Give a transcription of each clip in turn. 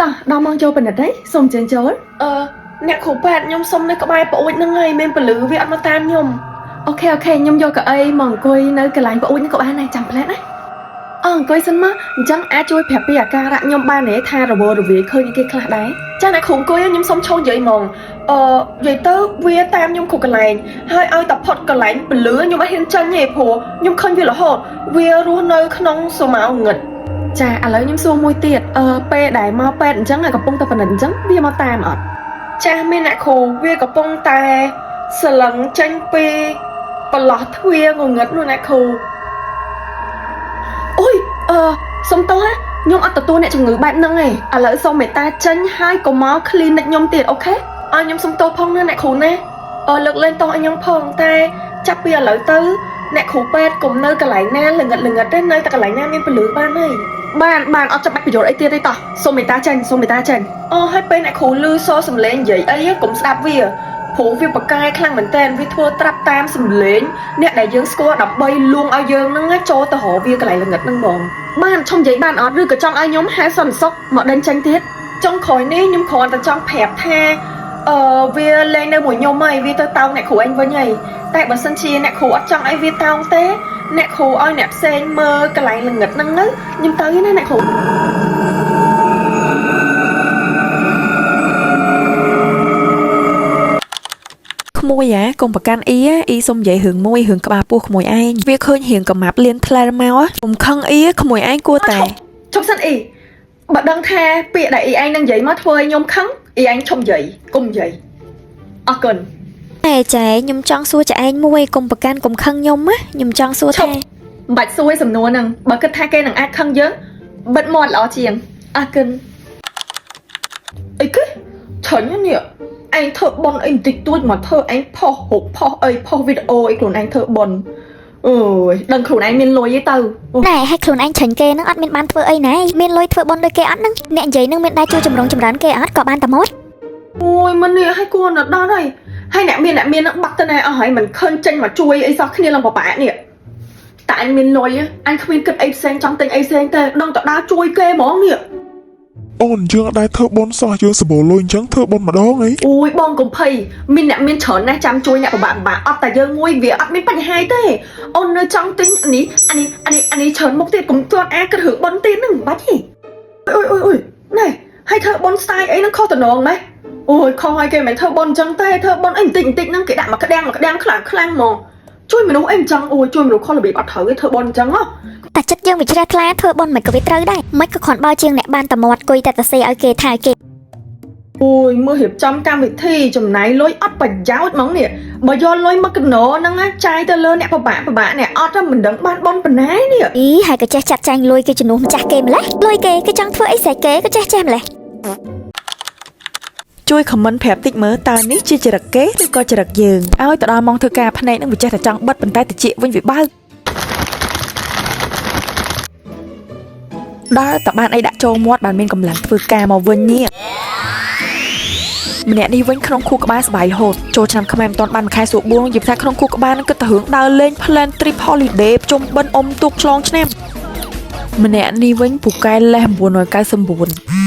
តោះដល់មកចូលពិនិត្យទេសូមអញ្ជើញចូលអ្នកគ្រូប៉ែតខ្ញុំសុំនៅក្បែរប្អូចហ្នឹងហើយមានពលឺវាអត់មកតាមខ្ញុំអូខេខ្ញុំយកកៅអីមកអង្គុយនៅកន្លែងប្អូចហ្នឹងក៏បានដែរចាំផ្លែតណាអង្គុយសិនមកអញ្ចឹងអាចជួយប្រាប់ពីអាការៈខ្ញុំបានទេថារវល់រវាយឃើញគេខ្លះដែរចាអ្នកគ្រូអង្គុយខ្ញុំសុំឈរនិយាយហ្មងនិយាយទៅវាតាមខ្ញុំគ្រប់កន្លែងហើយឲ្យតែផុតកន្លែងពលឺខ្ញុំអត់ហ៊ានចាញ់ទេព្រោះខ្ញុំឃើញវារហូតវារស់នៅក្នុងស្រមោលងឹតចាឥឡូវខ្ញុំសួរមួយទៀតពេលដែលមកពេទ្យអញ្ចឹងកំពុងតែប៉និតអញ្ចឹងវាមកតាមអត់ចាមានអ្នកគ្រូវាកំពុងតែសឡឹងចេញពីប្រឡោះទ្វាងងឹតនោះអ្នកគ្រូអូយសុំទោសណាខ្ញុំអត់ទទួលអ្នកជំងឺបែបហ្នឹងទេឥឡូវសូមមេត្តាចេញហើយកុំមក clinic ខ្ញុំទៀតអូខេខ្ញុំសុំទោសផងណាអ្នកគ្រូណាលើកលែងទោសឲ្យខ្ញុំផងតែចាប់ពីឥឡូវទៅអ្នកគ្រូពេទ្យកុំនៅកន្លែងណាល្ងឹតទេនៅតែកន្លែងណាមានពលឺបានហើយបានអត់ចាំបាច់ប្រយោជន៍អីទៀតទេតោះសូមមេត្តាចេញហើយពេលអ្នកគ្រូឮសូរសំឡេងនិយាយអីកុំស្ដាប់វាព្រោះវាបកាយខ្លាំងមែនតើវាធ្វើត្រាប់តាមសំឡេងអ្នកដែលយើងស្គាល់ដើម្បីលួងឲ្យយើងហ្នឹងចូលទៅរកវាកន្លែងល្ងឹតហ្នឹងហ្មងបានឈុំនិយាយបានអត់ឬក៏ចង់ឲ្យខ្ញុំហៅសន្តិសុខមកដេញចេញទៀតចុងក្រោយនេះខ្ញុំគ្រាន់តែចង់ប្រាប់ថាវាលេងនៅមួយខ្ញុំហើយវាទៅតោងអ្នកគ្រូឯងវិញហើយតែបើសិនជាអ្នកគ្រូអត់ចង់ឲ្យវាតោងទេអ្នកគ្រូឲ្យអ្នកផ្សេងមើលកន្លែងល្ងឹតហ្នឹងទៅខ្ញុំទៅណាអ្នកគ្រូក្មួយហ៎កុំប្រកាន់អ៊ីសុំនិយាយរឿងមួយរឿងក្បាលពោះក្មួយឯងវាឃើញរៀងកំមាប់លៀនថ្លែមកកុំខឹងអ៊ីក្មួយឯងគួរតែជប់សិនអ៊ីបើដឹងថាពាក្យដែលអ៊ីឯងនឹងនិយាយមកធ្វើឲ្យខ្ញុំខឹងអ៊ីឯងឈប់និយាយកុំនិយាយអរគុណតែចែខ្ញុំចង់សួរចែឯងមួយកុំប្រកាន់កុំខឹងខ្ញុំណាខ្ញុំចង់សួរថាមិនបាច់សួរសំណួរហ្នឹងបើគិតថាគេនឹងអាចខឹងយើងបិទមាត់ល្អជាងអរគុណអីគេឆាញ់នេះឯងធ្វើប៉ុនអីបន្តិចតួចមកធ្វើឯងផុសរូបផុសអីផុសវីដេអូអីខ្លួនឯងធ្វើប៉ុនអូយដឹងខ្លួនឯងមានលុយទេទៅណែឲ្យខ្លួនឯងឆាញ់គេហ្នឹងអត់មានបានធ្វើអីណែមានលុយធ្វើប៉ុនដូចគេអត់ហ្នឹងអ្នកនិយាយហ្នឹងមានដែរជួយចម្រុងចម្រើនគេអត់ក៏បានតែមកអូយមិននេះឲ្យគួរដល់ហើយអ្នកមានហ្នឹងបាត់ទៅណែអស់ហើយមិនឃើញចេញមកជួយអីសោះគ្នាឡើងបបាក់នេះតែអញមានលុយអញគ្មានគិតអីផ្សេងចង់ទិញអីផ្សេងទេដឹងតែដើរជួយគេហ្មងនេះអូនយើងអត់ដែរធ្វើប៉ុនសោះយើងសបោលុយអញ្ចឹងធ្វើប៉ុនម្ដងអីអូយបងកុំភ័យមានអ្នកមានច្រើនណាស់ចាំជួយអ្នកពិបាកអត់តែយើងមួយវាអត់មានបញ្ហាទេអូននៅចង់ទិញអានេះច្រើនមុខទៀតកុំទាត់អាគិតរឿងប៉ុនទៀតហ្នឹងមិនបាច់ទេអូយណែឲ្យធ្វើប៉ុនស្ទាយអីហ្នឹងខុសតំណងម៉េចអូយខុសឲ្យគេមិនធ្វើប៉ុនអញ្ចឹងទេធ្វើប៉ុនអីបន្តិចហ្នឹងគេដាក់មកក្តាំងខ្លាំងហ្មងជួយមនុស្សអីអញ្ចឹងអូយជួយមនុស្សខុសរបៀបអត់ត្រូវទេធ្វើប៉ុនអញ្ចឹងហ៎តែចិត្តយើងវាជ្រះថ្លាធ្វើប៉ុនមិនក៏វាត្រូវដែរមិនក៏គ្រាន់បើជាងអ្នកបានតែមាត់គួយតែសរសេរឲ្យគេថាគេអូយមើលរៀបចំកម្មវិធីចំណាយលុយអត់ប្រយោជន៍ហ្មងនេះបើយកលុយមកកណោហ្នឹងចាយទៅលើអ្នកពិបាកនេះអត់ទៅមិនដឹងបានប៉ុនប៉ុណ្ណានេះអីហើយក៏ចេះចាត់ចែងលុយគេជំនួសម្ចាស់គេម្លេះលុយគេចង់ធ្វើអីស្រេចគេក៏ចេះម្លេះជួយ comment ប្រាប់តិចមើលតើនេះជាចរិតគេឬក៏ចរិតយើងឲ្យទៅដល់ម៉ោងធ្វើការផ្នែកហ្នឹងវាចេះតែចង់បិទប៉ុន្តែតិចវិញវាបើកដើរតបានអីដាក់ចូលមាត់បានមានកម្លាំងធ្វើការមកវិញនេះម្នាក់នេះវិញក្នុងខួរក្បាលសบายរហូតចូលឆ្នាំខ្មែរមិនទាន់បានមួយខែសួរបួងនិយាយថាក្នុងខួរក្បាលហ្នឹងគិតតែរឿងដើរលេង plan trip holiday ជុំបិណ្ឌអុំទូកឆ្លងឆ្នាំម្នាក់នេះវិញពូកែលេះ999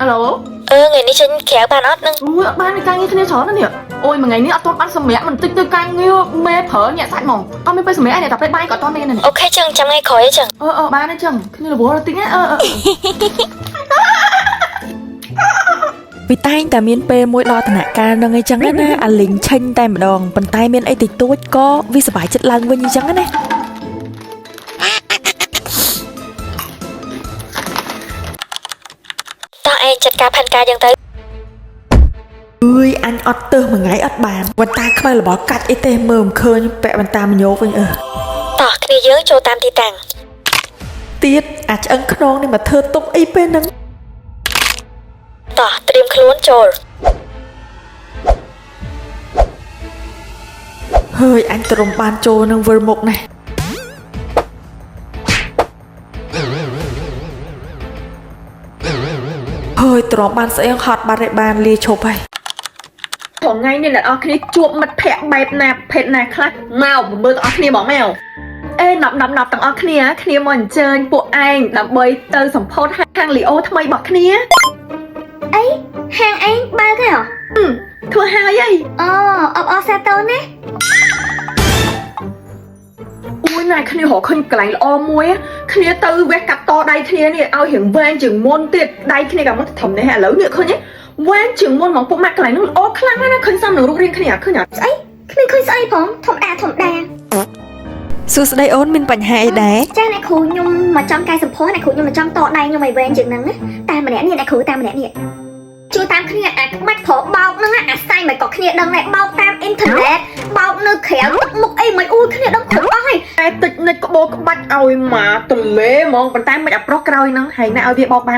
អាឡូថ្ងៃនេះចេញក្រៅបានអត់នឹងមួយអត់បានការងារគ្នាច្រើនណាស់នេះអូយមួយថ្ងៃនេះអត់ទាន់បានសម្រាប់បន្តិចទៅការងារមេប្រើញាក់សាច់ហ្មងអត់មានពេលសម្រាប់ឯងតែពេលបាយក៏អត់ទាន់មានដែរអូខេចឹងចាំថ្ងៃក្រោយចឹងបានទេចឹងគ្នារវល់តិចណាវាតែងតែមានពេលមួយដល់ឋានៈកាលនឹងអីចឹងណាអាលីងឆេញតែម្ដងប៉ុន្តែមានអីតិចតួចក៏វាសុបាយចិត្តឡើងវិញអញ្ចឹងណាឯងចាត់ការផែនការយ៉ាងទៅអើយអញអត់ទើសមួយថ្ងៃអត់បានវ៉ាន់តាខ្មៅរបស់កាច់អីទេមើលមិនឃើញពាក់វ៉ាន់តាមញោវិញតោះគ្នាយើងចូលតាមទីតាំងទៀតអាចឆ្អឹងខ្នងនេះមកធ្វើទុកអីពេលហ្នឹងតោះត្រៀមខ្លួនចូលហើយអញទ្រាំបានចូលនឹងវិលមុខណាស់ហើយទ្រាំបានស្អៀងហត់បាត់ហើយបានលាឈប់ហើយថ្ងៃនេះអ្នកនរគ្នាជួបមិត្តភ័ក្តិបែបណាភេទណាខ្លះមកមើលទាំងអស់គ្នាមក អេណាប់ទាំងអស់គ្នាមកអញ្ជើញពួកឯងដើម្បីទៅសម្ពោធហាងលីអូថ្មីរបស់គ្នា អីហាងឯងបើកហ៎ ធ្វើហើយអី អូអបសាតូនណា អូយណែគ្នារកឃើញកន្លែងល្អមួយគ្នាទៅវះកាត់តដៃគ្នានេះឲ្យរៀងវែងជាងមុនទៀតដៃគ្នាក៏មិនធំនេះឥឡូវនេះឃើញទេវែងជាងមុនមកពុកម៉ាក់កន្លែងនោះល្អខ្លាំងណាស់ឃើញសំនឹងរូបរាងគ្នាឃើញអត់ ស្អីគ្មានឃើញស្អីផងធម្មតា សួស្ដីអូនមានបញ្ហាអីដែរ ចាអ្នកគ្រូខ្ញុំមកចង់កែសម្ផស្សអ្នកគ្រូខ្ញុំមកចង់តដៃខ្ញុំឲ្យវែងជាងហ្នឹងណាតែម្នាក់នេះអ្នកគ្រូតែម្នាក់នេះជួយតាមគ្នាអាក្បាច់ប្រុសបោកហ្នឹងអាស្័យមិនក៏គ្នាដឹងដែរបោកតាមអ៊ីនធឺណិតបោកនៅក្រៅទឹកមុខអីមិនអ៊ូគ្នាដឹងគ្រប់អស់ហើយ តែតិចនិចក្បោក្បាច់ឲ្យមកទលេហ្មងប៉ុន្តែមិនអាប្រុសក្រោយហ្នឹងហើយណែឲ្យវាបោកបាន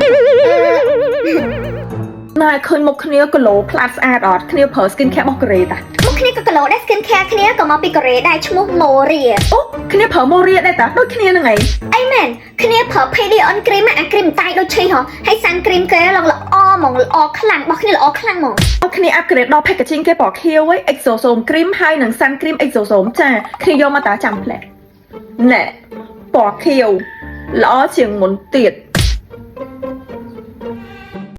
ណែឃើញមុខគ្នាគីឡូផ្លាតស្អាតអត់គ្នាប្រើ skin care របស់កូរ៉េតា មុខគ្នាក៏គីឡូដែរ skin care គ្នាក៏មកពីកូរ៉េដែរឈ្មោះ Moria អូគ្នាប្រើ Moria ដែរតាដូចគ្នាហ្នឹងឯង អីមែនគ្នាប្រើ Pedion cream អា cream តែដូចឈីហ៎ហើយ sun cream គេឡើងល្អហ្មងល្អខ្លាំងរបស់គ្នាល្អខ្លាំងហ្មង គ្នា upgrade ដល់ packaging គេពណ៌ខៀវឯង Exosome cream ហើយនិង sun cream Exosome ចាគ្នាយកមកតាចាំផ្លែណែពណ៌ខៀវល្អជាងមុនទៀត